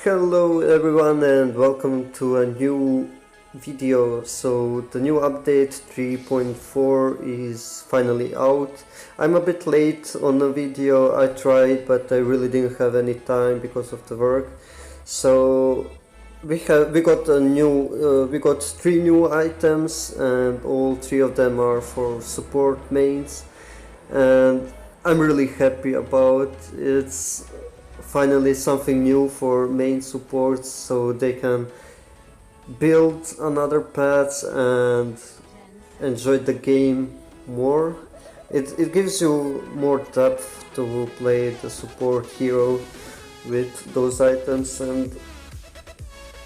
Hello everyone and welcome to a new video. So the new update 3.4 is finally out. I'm a bit late on the video. I tried, but I really didn't have any time because of the work. So we got three new items, and all three of them are for support mains, and I'm really happy about it's finally something new for main supports, so they can build another paths and enjoy the game more. It gives you more depth to play the support hero with those items, and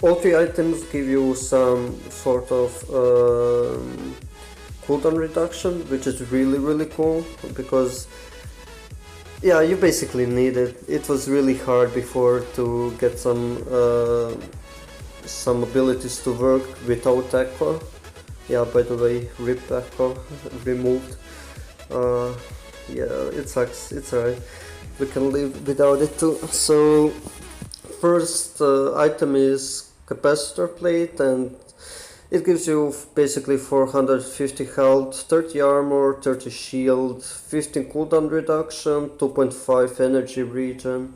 all three items give you some sort of cooldown reduction, which is really cool, because yeah, you basically need it. It was really hard before to get some abilities to work without Echo. Yeah, by the way, RIP Echo removed. Yeah, it sucks. It's alright. We can live without it too. So first item is capacitor plate, and it gives you basically 450 health, 30 armor, 30 shield, 15 cooldown reduction, 2.5 energy regen.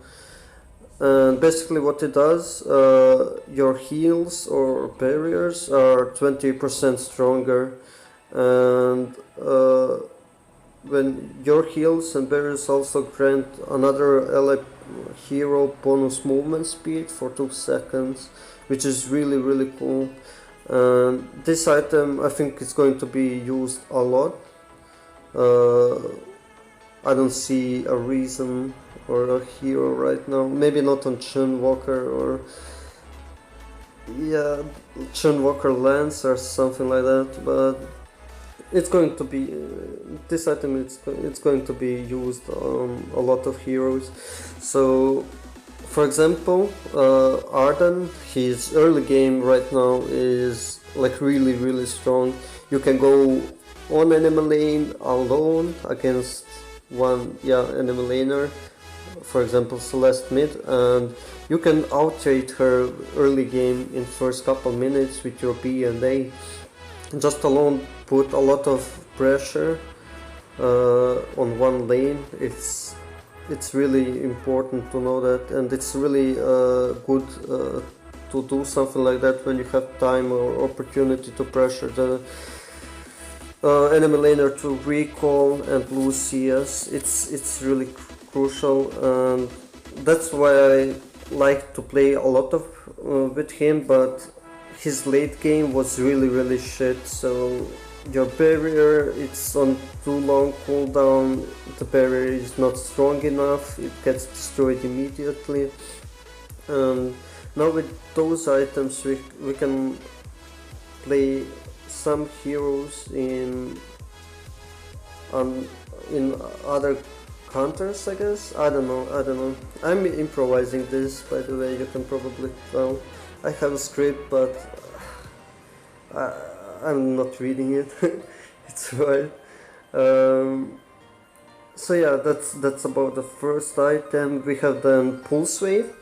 And basically what it does, your heals or barriers are 20% stronger, and when your heals and barriers also grant another ally hero bonus movement speed for 2 seconds, which is really cool. This item, I think, is going to be used a lot. I don't see a reason or a hero right now. Maybe not on Chun Walker, or yeah, Chun Walker Lance or something like that. But it's going to be this item. It's going to be used on a lot of heroes. So, for example, Arden, his early game right now is like really strong. You can go on enemy lane alone against one enemy laner, for example Celeste mid, and you can outrate her early game in first couple minutes with your B and A. Just alone put a lot of pressure on one lane. It's really important to know that, and it's really good to do something like that when you have time or opportunity to pressure the enemy laner to recall and lose CS. It's really crucial, and that's why I like to play a lot of with him. But his late game was really shit. So your barrier, it's on too long cooldown, the barrier is not strong enough, it gets destroyed immediately. Now with those items we can play some heroes in other counters, I guess. I don't know. I'm improvising this, by the way. You can probably tell I have a script, but I'm not reading it. It's right. So yeah, that's about the first item. We have then Pulse Wave.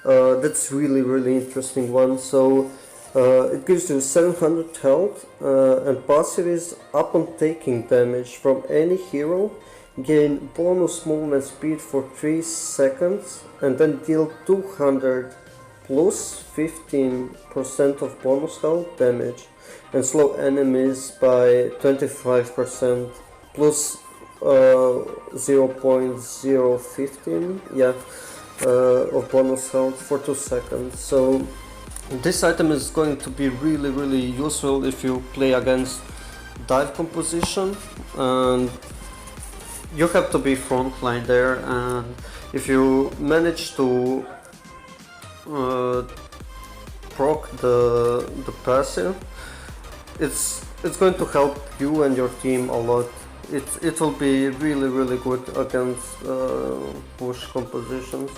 That's really interesting one. So it gives you 700 health, and passive is upon taking damage from any hero, gain bonus movement speed for 3 seconds, and then deal 200 plus 15% of bonus health damage, and slow enemies by 25% plus 0.015 of bonus health for 2 seconds. So this item is going to be really useful if you play against dive composition, and you have to be frontline there, and if you manage to proc the passive, it's going to help you and your team a lot. It will be really good against push compositions.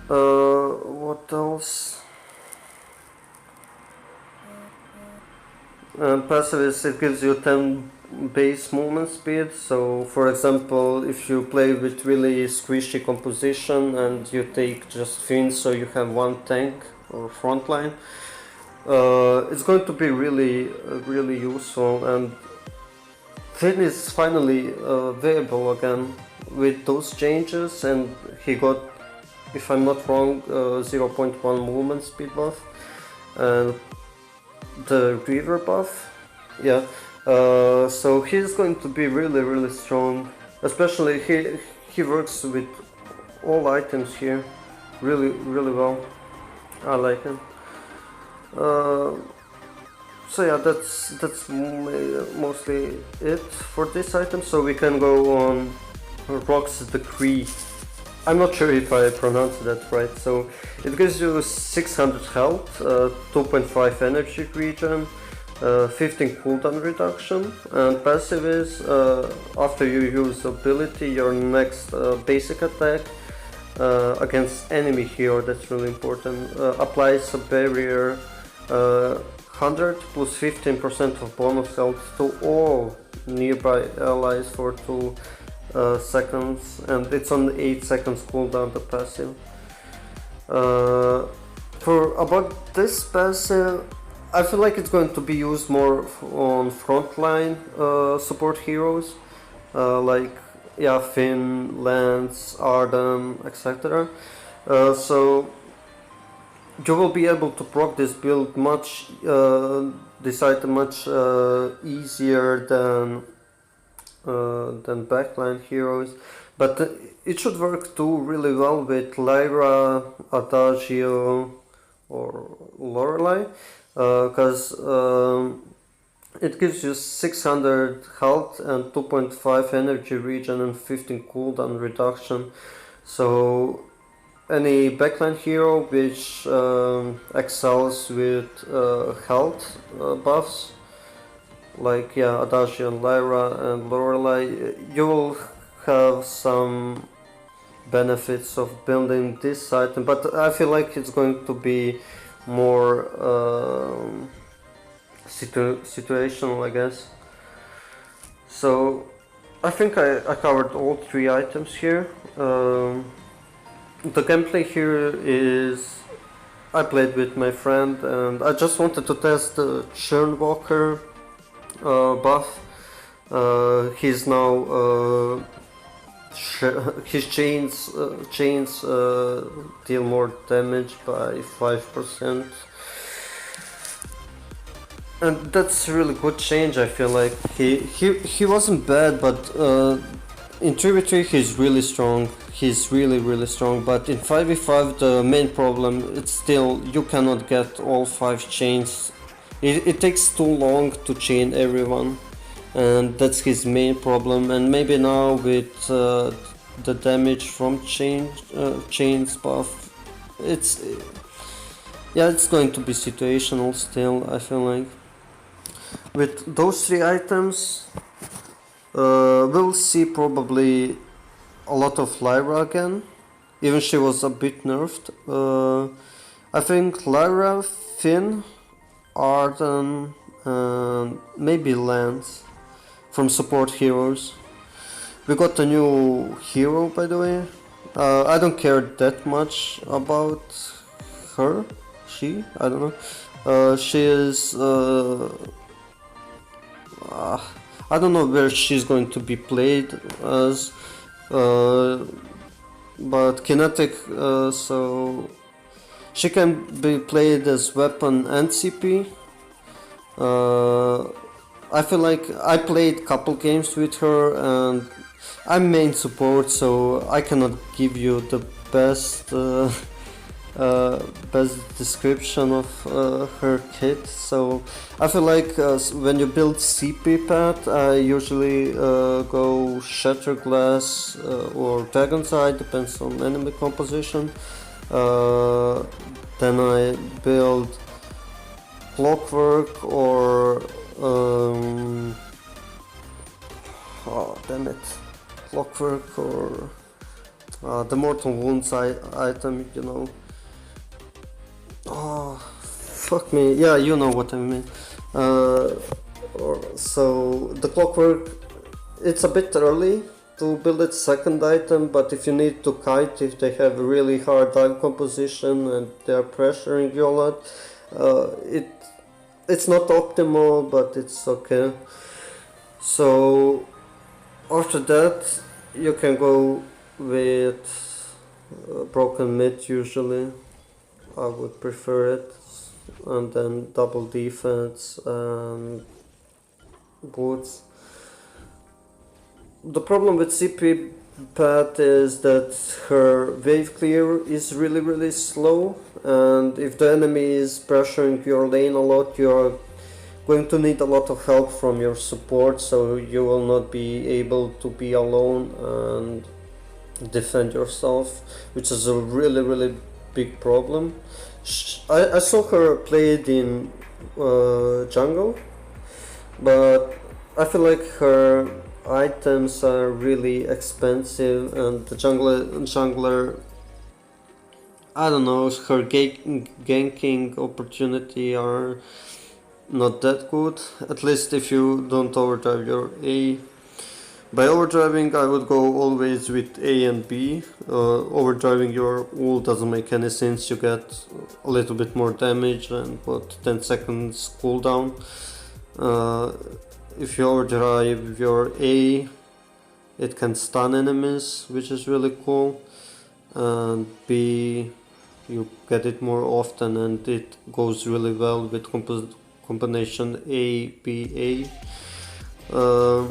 What else? Passive is it gives you 10 base movement speed. So for example, if you play with really squishy composition and you take just Finn, so you have one tank or frontline, it's going to be really useful. And Finn is finally viable again with those changes, and he got, if I'm not wrong, 0.1 movement speed buff and the reaver buff. Yeah, so he's going to be really strong. Especially he works with all items here really well. I like him. So yeah, that's mostly it for this item. So we can go on Rock's Decree. I'm not sure if I pronounced that right. So it gives you 600 health, 2.5 energy regen, 15 cooldown reduction, and passive is after you use ability, your next basic attack against enemy hero, that's really important, applies a barrier 100 plus 15% of bonus health to all nearby allies for 2 seconds, and it's on 8 seconds cooldown, the passive. For about this passive, I feel like it's going to be used more on frontline support heroes, like yeah, Finn, Lance, Arden, etc. So you will be able to proc this build this item much easier than backline heroes, but it should work too really well with Lyra, Adagio, or Lorelei, because it gives you 600 health and 2.5 energy regen and 15 cooldown reduction. So any backline hero which excels with health buffs, like yeah, Adagio and Lyra and Lorelei, you will have some benefits of building this item, but I feel like it's going to be more situational, I guess. So I think I covered all 3 items here. The gameplay here is I played with my friend and I just wanted to test the Churnwalker buff. He's now his chains deal more damage by 5%, and that's a really good change. I feel like he wasn't bad, but in 3v3 he's really strong. He's really strong, but in 5v5 the main problem, it's still you cannot get all 5 chains. It takes too long to chain everyone, and that's his main problem. And maybe now with the damage from chains buff, it's going to be situational still, I feel like. With those 3 items, we'll see probably a lot of Lyra again, even she was a bit nerfed. I think Lyra, Finn, Arden, and maybe Lance from support heroes. We got a new hero, by the way. I don't care that much about her. I don't know. She is I don't know where she's going to be played as, but kinetic, so she can be played as weapon and CP. I feel like I played couple games with her and I'm main support, so I cannot give you the best description of her kit. So I feel like when you build CP pad, I usually go Shatter Glass or Dragon's Eye, depends on enemy composition. Then I build Clockwork or oh damn it, Clockwork or the Mortal Wounds item, you know. Oh, fuck me. Yeah, you know what I mean. Uh, so the clockwork, it's a bit early to build its second item, but if you need to kite, if they have a really hard dive composition and they are pressuring you a lot, it's not optimal, but it's okay. So after that, you can go with broken mid usually. I would prefer it, and then double defense and boots. The problem with CP Pat is that her wave clear is really slow, and if the enemy is pressuring your lane a lot, you are going to need a lot of help from your support, so you will not be able to be alone and defend yourself, which is a really big problem. I saw her played in jungle, but I feel like her items are really expensive, and the jungler, I don't know, her ganking opportunity are not that good, at least if you don't overdrive your A. By overdriving, I would go always with A and B. Overdriving your ult doesn't make any sense, you get a little bit more damage and 10 seconds cooldown. If you overdrive your A, it can stun enemies, which is really cool. And B, you get it more often, and it goes really well with combination A, B, A.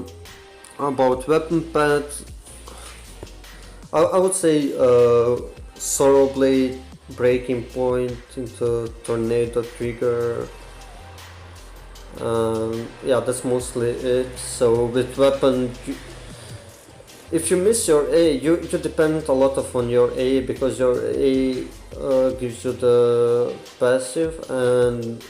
About weapon pad, I would say Sorrow Blade, Breaking Point into Tornado Trigger. Yeah, that's mostly it. So with weapon, if you miss your A, you depend a lot on your A, because your A gives you the passive, and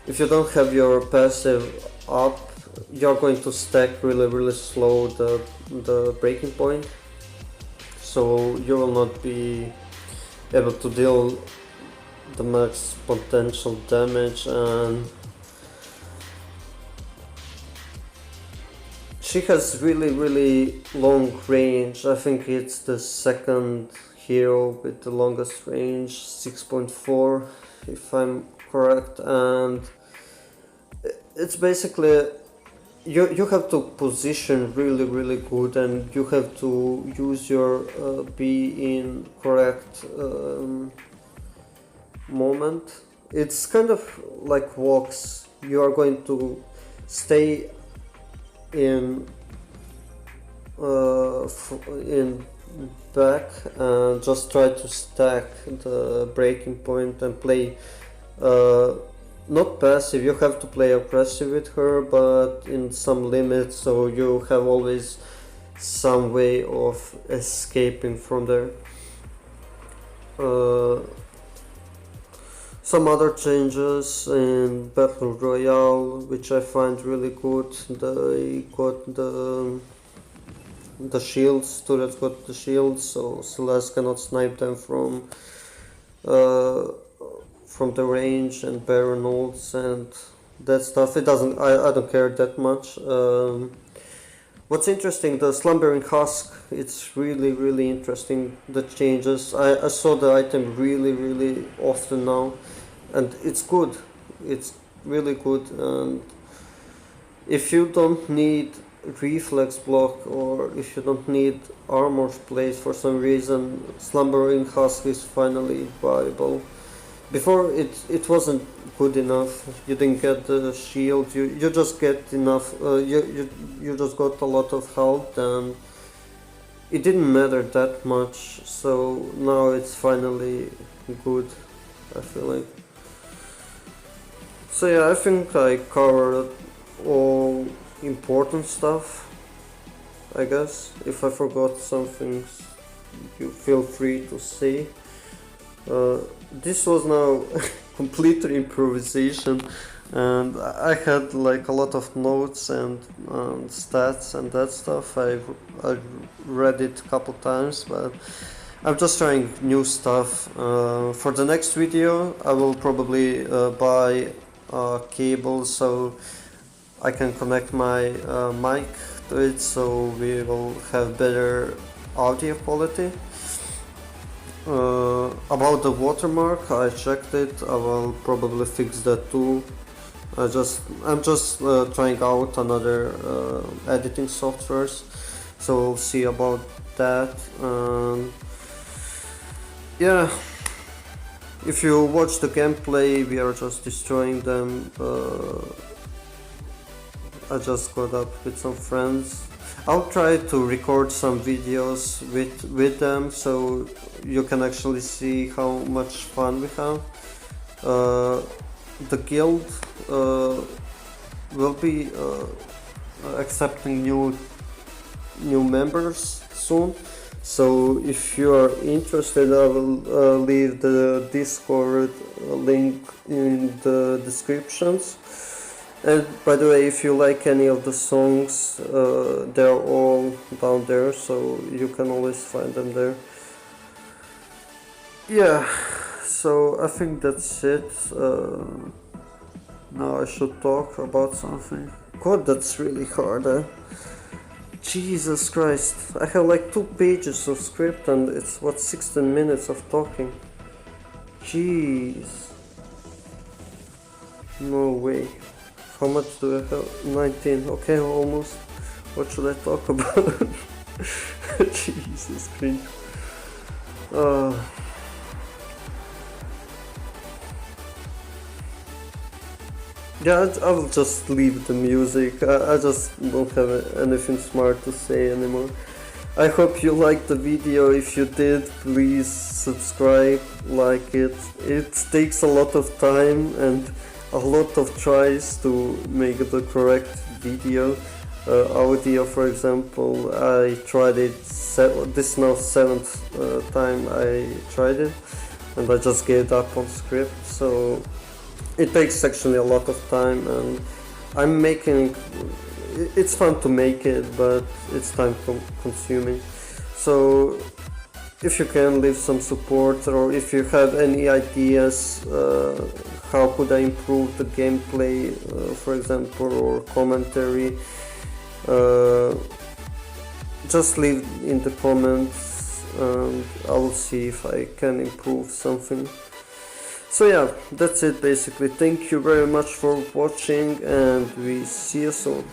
if you don't have your passive up, you're going to stack really slow the breaking point, so you will not be able to deal the max potential damage. And she has really long range. I think it's the second hero with the longest range, 6.4 if I'm correct, and it's basically you have to position really good, and you have to use your B in correct moment. It's kind of like walks. You are going to stay in back and just try to stack the breaking point and play not passive. You have to play aggressive with her, but in some limits, so you have always some way of escaping from there. Some other changes in Battle Royale, which I find really good. They got the shields, turrets got the shields, so Celeste cannot snipe them from the range, and Baron ults and that stuff. It doesn't. I don't care that much. What's interesting, the Slumbering Husk. It's really interesting, the changes. I saw the item really often now, and it's good. It's really good. And if you don't need reflex block, or if you don't need armor plays for some reason, Slumbering Husk is finally viable. Before it wasn't good enough. You didn't get the shield. You just get enough. You just got a lot of health, and it didn't matter that much. So now it's finally good, I feel like. So yeah, I think I covered all important stuff, I guess. If I forgot something, you feel free to say. This was now complete improvisation, and I had like a lot of notes and stats and that stuff. I've read it a couple times, but I'm just trying new stuff. For the next video, I will probably buy cable, so I can connect my mic to it, so we will have better audio quality. About the watermark, I checked it. I will probably fix that too. I'm just trying out another editing softwares, so we'll see about that. Yeah, if you watch the gameplay, we are just destroying them. I just got up with some friends. I'll try to record some videos with them, so you can actually see how much fun we have. The guild will be accepting new members soon, so if you are interested, I will leave the Discord link in the descriptions. And by the way, if you like any of the songs, they're all down there, so you can always find them there. Yeah, so I think that's it. Now I should talk about something. God, that's really hard, eh? Jesus Christ, I have like 2 pages of script and it's 16 minutes of talking. Jeez. No way. How much do I have? 19. Okay, almost. What should I talk about? Jesus Christ. Yeah, I will just leave the music. I just don't have anything smart to say anymore. I hope you liked the video. If you did, please subscribe, like it. It takes a lot of time and a lot of tries to make the correct video. Audio, for example, I tried it, this is now 7th time I tried it, and I just gave up on script, so it takes actually a lot of time, and I'm making, it's fun to make it, but it's time consuming. So if you can leave some support, or if you have any ideas, how could I improve the gameplay, for example, or commentary, just leave in the comments and I'll see if I can improve something. So yeah, that's it basically. Thank you very much for watching and we see you soon.